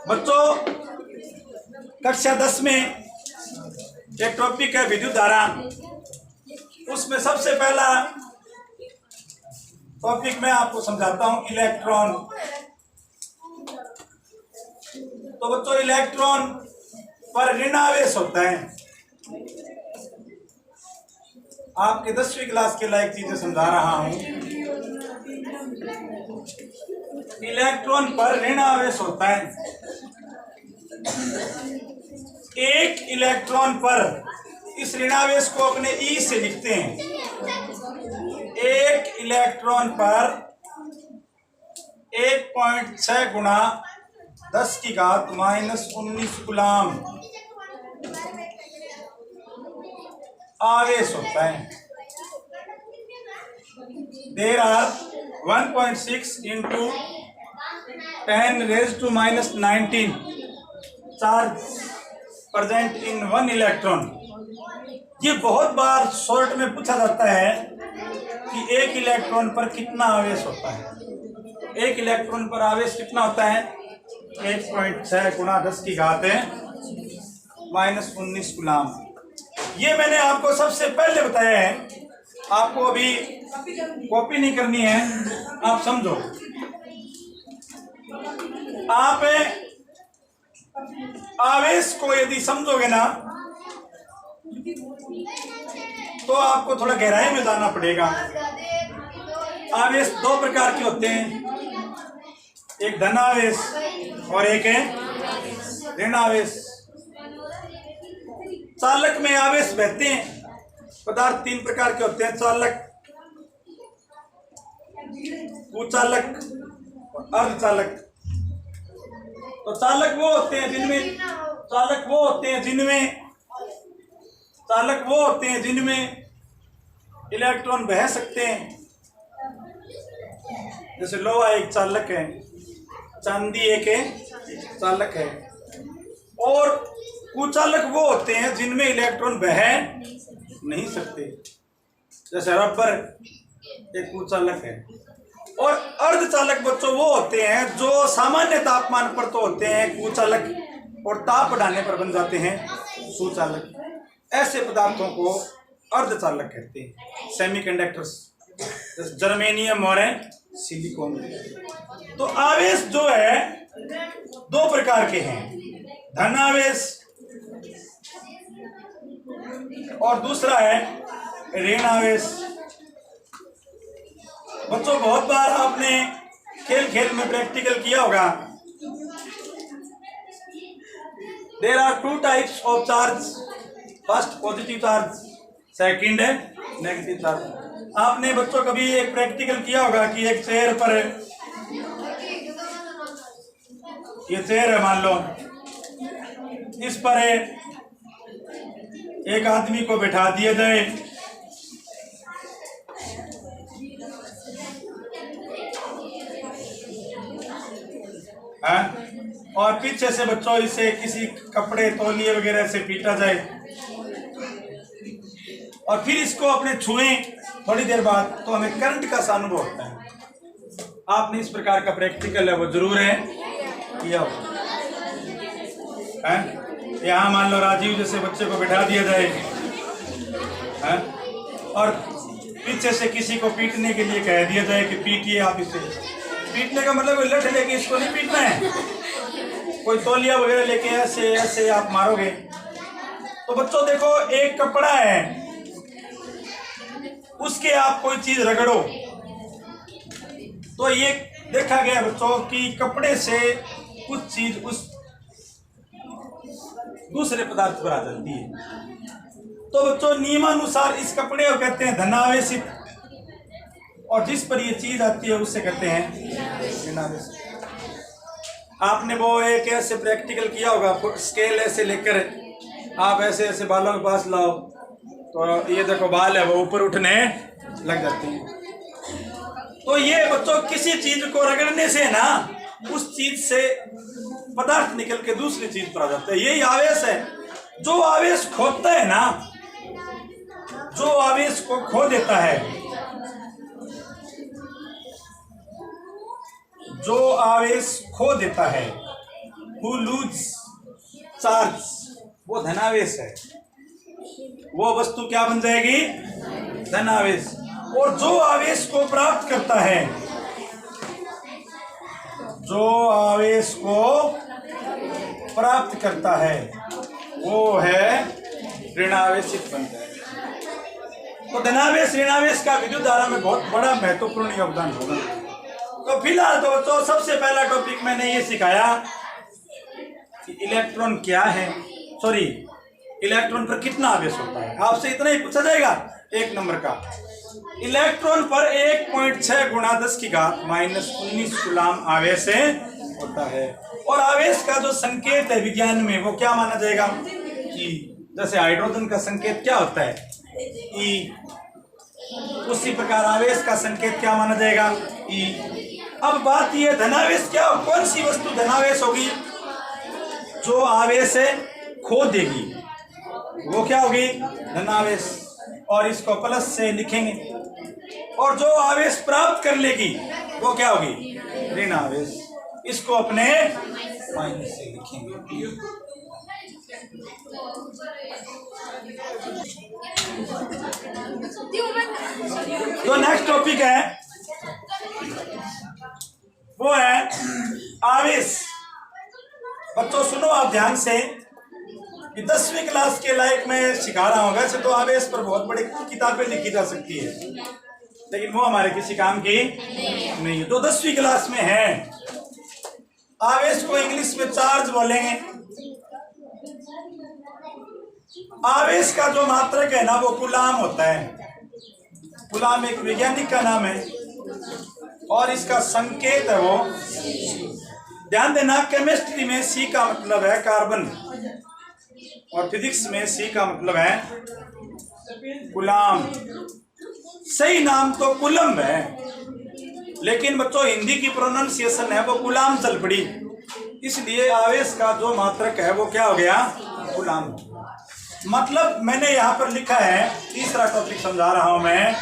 बच्चों कक्षा 10 में एक टॉपिक है विद्युत धारा। उसमें सबसे पहला टॉपिक मैं आपको समझाता हूं इलेक्ट्रॉन। तो बच्चों इलेक्ट्रॉन पर ऋण आवेश होता है। आपके 10वीं क्लास के लायक चीजें समझा रहा हूं। इलेक्ट्रॉन पर ऋण आवेश होता है। एक इलेक्ट्रॉन पर इस ऋणावेश को अपने ई से लिखते हैं। एक इलेक्ट्रॉन पर 1.6 गुणा 10 की घात -19 कूलम आवेश होता है। There are 1.6 into 10⁻⁻19 charge present in one electron. ये बहुत बार शॉर्ट में पूछा जाता है कि एक इलेक्ट्रॉन पर कितना आवेश होता है। एक इलेक्ट्रॉन पर आवेश कितना होता है? 1.6 गुणा 10 की घात -19 कूलम। ये मैंने आपको सबसे पहले बताया है। आपको अभी कॉपी नहीं करनी है, आप समझो। आप आवेश को यदि समझोगे ना तो आपको थोड़ा गहराई में जाना पड़ेगा। आवेश दो प्रकार के होते हैं, एक धन आवेश और एक है ऋण आवेश। चालक में आवेश बहते हैं। पदार्थ 3 प्रकार के होते हैं, चालक, कुचालक और अर्धचालक। तो चालक वो होते हैं जिनमें इलेक्ट्रॉन बह सकते हैं। जैसे लोहा एक चालक है, चांदी एक चालक है। और कुचालक वो होते हैं जिनमें इलेक्ट्रॉन बह नहीं सकते। जैसे रबर एक कुचालक है। और अर्धचालक बच्चों वो होते हैं जो सामान्य तापमान पर तो होते हैं कुचालक और ताप बढ़ाने पर बन जाते हैं सुचालक। ऐसे पदार्थों को अर्धचालक कहते हैं। सेमीकंडक्टर्स जैसे जर्मेनियम और सिलिकॉन। तो आवेश जो है 2 प्रकार के हैं, धन आवेश और दूसरा है ऋण आवेश। बच्चों बहुत बार आपने खेल में प्रैक्टिकल किया होगा। There are 2 types of charge, first positive charge, second है नेगेटिव चार्ज। आपने बच्चों कभी एक प्रैक्टिकल किया होगा कि एक चेयर पर, ये चेयर है मान लो, इस पर एक आदमी को बैठा दिया जाए। और पीछे से बच्चों इसे किसी कपड़े तौलिए वगैरह से पीटा जाए और फिर इसको अपने छुएं थोड़ी देर बाद, तो हमें करंट का सा अनुभव होता है। आपने इस प्रकार का प्रैक्टिकल है वो जरूर है किया हो। यहाँ मान लो राजीव जैसे बच्चे को बैठा दिया जाए और पीछे से किसी को पीटने के लिए कह दिया जाए कि पीटिए आप इसे। पीटने का मतलब लठ लेके इसको नहीं पीटना है, कोई तौलिया वगैरह लेके ऐसे ऐसे आप मारोगे। तो बच्चों देखो, एक कपड़ा है, उसके आप कोई चीज रगड़ो तो ये देखा गया बच्चों कि कपड़े से कुछ चीज उस दूसरे पदार्थ पर आ जाती है। तो बच्चों नियमानुसार इस कपड़े को कहते हैं धनावेशित, और जिस पर ये चीज आती है उससे कहते हैं ऋणावेशित। आपने वो एक ऐसे प्रैक्टिकल किया होगा, स्केल ऐसे लेकर आप ऐसे ऐसे बालों के पास लाओ तो ये देखो बाल है वो ऊपर उठने लग जाते हैं। तो ये बच्चों किसी चीज को रगड़ने से ना उस चीज से पदार्थ निकल के दूसरी चीज पर आ जाता है। यही आवेश है। जो आवेश खोता है ना, जो आवेश को खो देता है, जो आवेश खो देता है हु लूज चार्ज, वो धनावेश है। वो वस्तु क्या बन जाएगी? धनावेश। और जो आवेश को प्राप्त करता है, जो आवेश को प्राप्त करता है वो है ऋणावेशित बनता है। तो धनावेश ऋणावेश का विद्युत धारा में बहुत बड़ा महत्वपूर्ण योगदान होगा। तो फिलहाल तो सबसे पहला टॉपिक मैंने ये सिखाया कि इलेक्ट्रॉन क्या है, सॉरी इलेक्ट्रॉन पर कितना आवेश होता है। आपसे इतना ही पूछा जाएगा 1 नंबर का। इलेक्ट्रॉन पर 1.6 गुणा 10 की घात -19 कूलाम आवेश होता है। और आवेश का जो संकेत है विज्ञान में वो क्या माना जाएगा? कि जैसे हाइड्रोजन का संकेत क्या होता है? ई। उसी प्रकार आवेश का संकेत क्या माना जाएगा? ई। अब बात ये धनावेश क्या, कौन सी वस्तु धनावेश होगी? जो आवेश खो देगी वो क्या होगी? धनावेश। और इसको प्लस से लिखेंगे। और जो आवेश प्राप्त कर लेगी वो क्या होगी? ऋणावेश। इसको अपने माइनस से लिखेंगे। तो नेक्स्ट टॉपिक है वो है आवेश। बच्चों सुनो आप ध्यान से कि 10वीं क्लास के लायक मैं सिखा रहा हूँ। वैसे तो आवेश पर बहुत बड़ी किताबें लिखी जा सकती है, लेकिन वो हमारे किसी काम की नहीं। तो 10वीं क्लास में है। आवेश को इंग्लिश में चार्ज बोलेंगे। आवेश का जो मात्रक है ना वो कूलाम होता है। कूलाम एक वैज्ञानिक का नाम है और इसका संकेत है वो। ध्यान देना, केमिस्ट्री में सी का मतलब है कार्बन और फिजिक्स में सी का मतलब है कूलाम। सही नाम तो कूलम है, लेकिन बच्चों हिंदी की प्रोनाउंसिएशन है वो कूलाम चल पड़ी, इसलिए आवेश का जो मात्रक है वो क्या हो गया? कूलाम। मतलब मैंने यहाँ पर लिखा है, तीसरा टॉपिक समझा रहा हूं मैं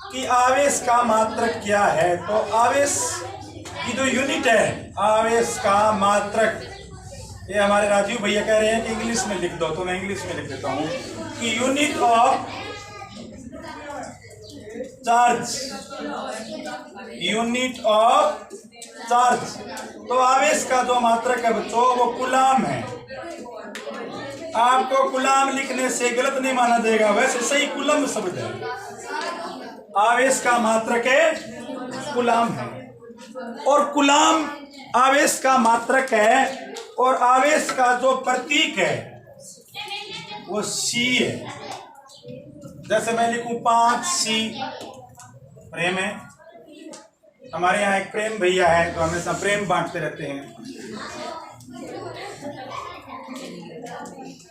कि आवेश का मात्रक क्या है। तो आवेश की जो यूनिट है, आवेश का मात्रक, ये हमारे राजीव भैया कह रहे हैं कि इंग्लिश में लिख दो, तो मैं इंग्लिश में लिख देता हूँ कि unit of charge, unit of charge. तो आवेश का जो मात्रक है बच्चों वो कूलाम है। आपको कूलाम लिखने से गलत नहीं माना जाएगा, वैसे सही कूलम शब्द है। आवेश का मात्रक है कूलाम है और कूलाम आवेश का मात्रक है। और आवेश का जो प्रतीक है वो सी है। जैसे मैं लिखूं 5C, प्रेम है। हमारे यहाँ एक प्रेम भैया है तो हमेशा प्रेम बांटते रहते हैं।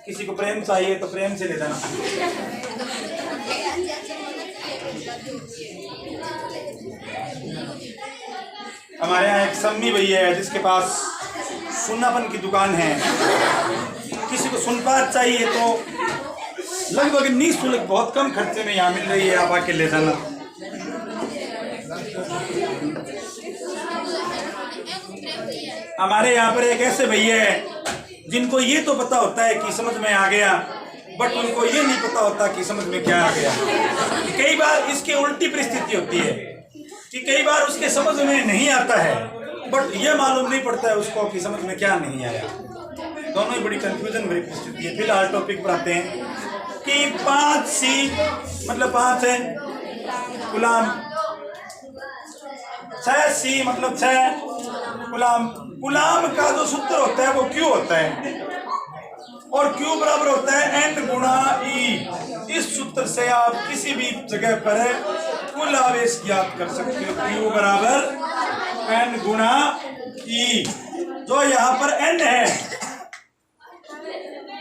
किसी को प्रेम चाहिए तो प्रेम से ले जाना। हमारे यहाँ एक सम्मी भैया है जिसके पास सुन्नापन की दुकान है। किसी को सुनपात चाहिए तो लगभग निःशुल्क बहुत कम खर्चे में यहाँ मिल रही है, आप आके ले जाना। हमारे यहाँ पर एक ऐसे भैया है जिनको ये तो पता होता है कि समझ में आ गया, बट उनको ये नहीं पता होता कि समझ में क्या आ गया। कई बार इसकी उल्टी परिस्थिति होती है कि कई बार उसके समझ में नहीं आता है, बट ये मालूम नहीं पड़ता है उसको कि समझ में क्या नहीं आया। दोनों ही बड़ी कंफ्यूजन भरी परिस्थिति है। फिलहाल टॉपिक पर आते हैं कि 5C मतलब 5 है कूलाम, 6C मतलब 6 कूलाम। कूलाम का जो सूत्र होता है वो Q होता है और Q बराबर होता है N गुणा E। इस सूत्र से आप किसी भी जगह पर कुल आवेश ज्ञात कर सकते हो। Q बराबर N गुणा E। जो यहाँ पर N है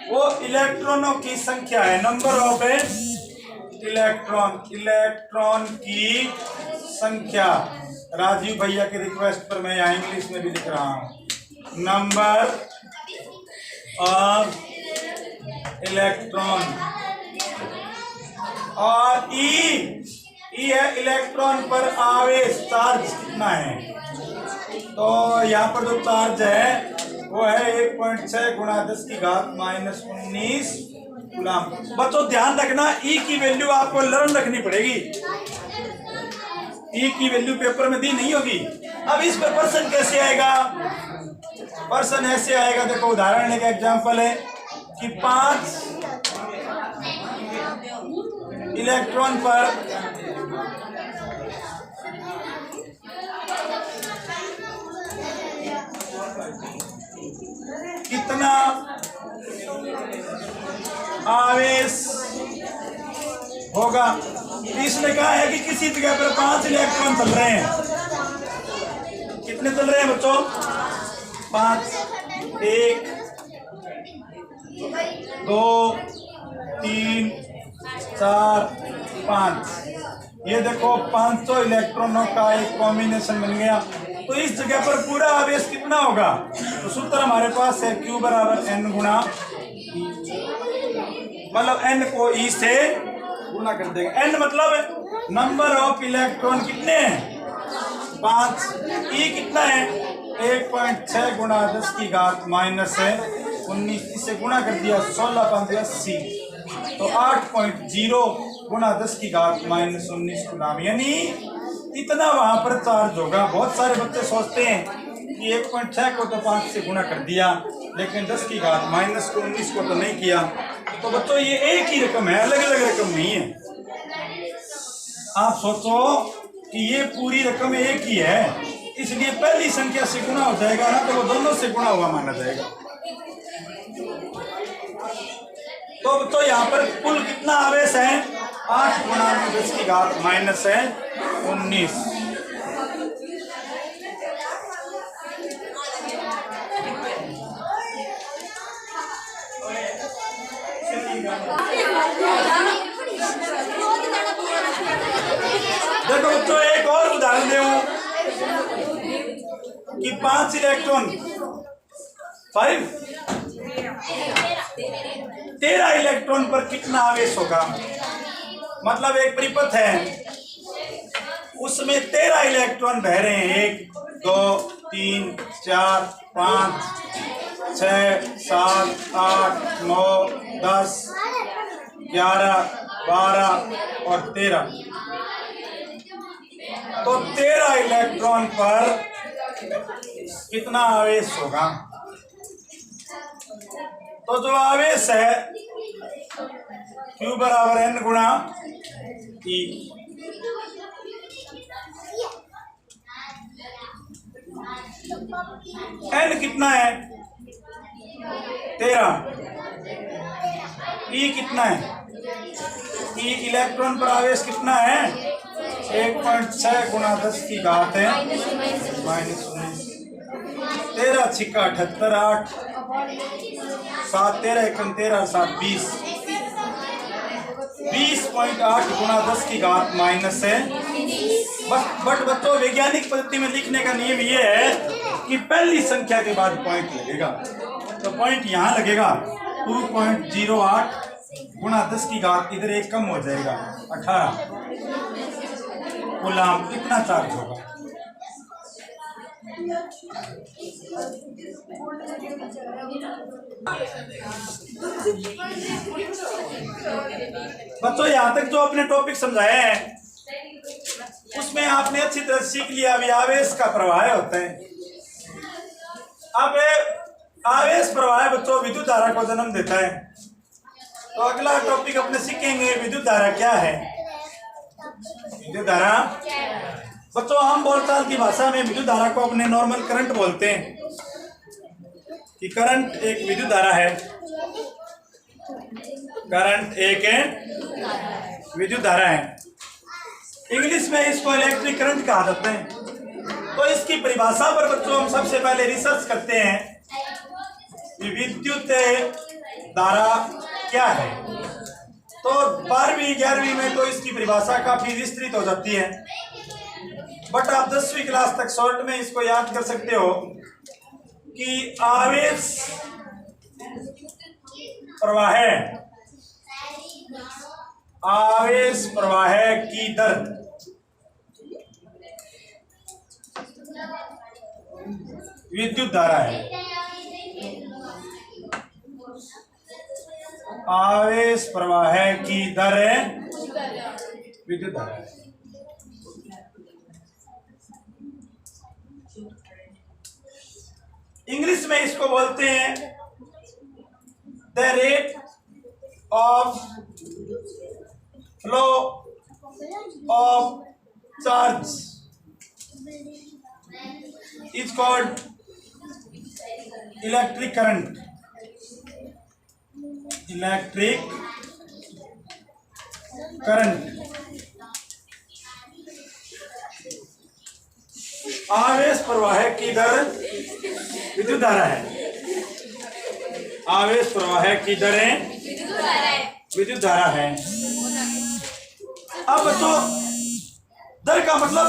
वो इलेक्ट्रॉनों की संख्या है, नंबर ऑफ इलेक्ट्रॉन, इलेक्ट्रॉन की संख्या। राजीव भैया के रिक्वेस्ट पर मैं यहाँ इंग्लिश में भी लिख रहा हूँ, नंबर ऑफ इलेक्ट्रॉन। और ई है इलेक्ट्रॉन पर आवेश, चार्ज कितना है। तो यहाँ पर जो चार्ज है वो है 1.6 गुणा 10 की घात माइनस 19 कूलम। बच्चों ध्यान रखना, ई की वैल्यू आपको लर्न रखनी पड़ेगी। ई की वैल्यू पेपर में दी नहीं होगी। अब इस पर पर्सन कैसे आएगा? पर्सन ऐसे आएगा, देखो उदाहरण लेके एग्जांपल है कि 5 इलेक्ट्रॉन पर कितना आवेश होगा। इसने कहा है कि किसी जगह पर 5 इलेक्ट्रॉन चल रहे हैं। कितने चल रहे हैं बच्चों? 5, 1, 2, 3, 4, 5। ये देखो 500 इलेक्ट्रॉनों का एक कॉम्बिनेशन बन गया। तो इस जगह पर पूरा आवेश कितना होगा? तो सूत्र हमारे पास है Q बराबर N गुणा E। मतलब N को E से गुना कर देंगे। N मतलब नंबर ऑफ इलेक्ट्रॉन कितने हैं? 5। E कितना है? 1.6 गुणा 10 की घात माइनस है 19। इसे गुणा कर दिया 16 5 80, तो 8.0 गुणा 10 की घात माइनस 19 कूलम। यानी इतना वहां पर चार्ज होगा। बहुत सारे बच्चे सोचते हैं कि 1.6 को तो 5 से गुणा कर दिया, लेकिन 10 की घात माइनस 19 को तो नहीं किया। तो बच्चों ये एक ही रकम है, अलग अलग रकम नहीं है। आप सोचो कि ये पूरी रकम एक ही है, इसलिए पहली संख्या से गुणा हो जाएगा ना, तो वो दोनों से गुणा हुआ माना जाएगा। तो बच्चों यहाँ पर कुल कितना आवेश है? 8 गुणा 10 की घात माइनस है 19। देखो बच्चों एक और उदाहरण दूं कि 5 इलेक्ट्रॉन 13 इलेक्ट्रॉन पर कितना आवेश होगा। मतलब एक परिपथ है, उसमें 13 इलेक्ट्रॉन बह रहे हैं। 1 2 3 4 5 6 7 8 9 10 11 12 और 13। तो 13 इलेक्ट्रॉन पर कितना आवेश होगा? तो जो आवेश है Q बराबर N गुणा E। N कितना है? 13। E कितना है? E इलेक्ट्रॉन पर आवेश कितना है? 1.6 गुणा 10 की घात है माइनस 19। 13 छिक्का 78, 8 7 13 1 13 7 20। 20.8 गुणा 10 की घात माइनस है। बट बच्चों वैज्ञानिक पद्धति में लिखने का नियम ये है कि पहली संख्या के बाद पॉइंट लगेगा। तो पॉइंट यहाँ लगेगा 2.08 गुणा 10 की घात, इधर एक कम हो जाएगा 18 कूलम। कितना चार्ज होगा? बच्चों यहाँ तक जो अपने टॉपिक समझाया है उसमें आपने अच्छी तरह सीख लिया। अभी आवेश का प्रवाह होता है। अब आवेश प्रवाह बच्चों विद्युत धारा को जन्म देता है। तो अगला टॉपिक अपने सीखेंगे विद्युत धारा क्या है। विद्युत धारा बच्चों हम बोलचाल की भाषा में विद्युत धारा को अपने नॉर्मल करंट बोलते हैं कि करंट एक विद्युत धारा है। करंट एक विद्युत धारा है। इंग्लिश में इसको इलेक्ट्रिक करंट कहा जाता है। तो इसकी परिभाषा पर बच्चों हम सबसे पहले रिसर्च करते हैं कि विद्युत धारा क्या है। तो 12वीं 11वीं में तो इसकी परिभाषा काफी विस्तृत हो जाती है, बट आप 10वीं क्लास तक शॉर्ट में इसको याद कर सकते हो कि आवेश प्रवाह की दर विद्युत धारा है। आवेश प्रवाह की दर विद्युत धारा है। इंग्लिश में इसको बोलते हैं the rate of flow of charge is called electric current. Electric current आवेश प्रवाह की दर विद्युत धारा है। आवेश प्रवाह की दरें विद्युत धारा है। अब बच्चों दर का मतलब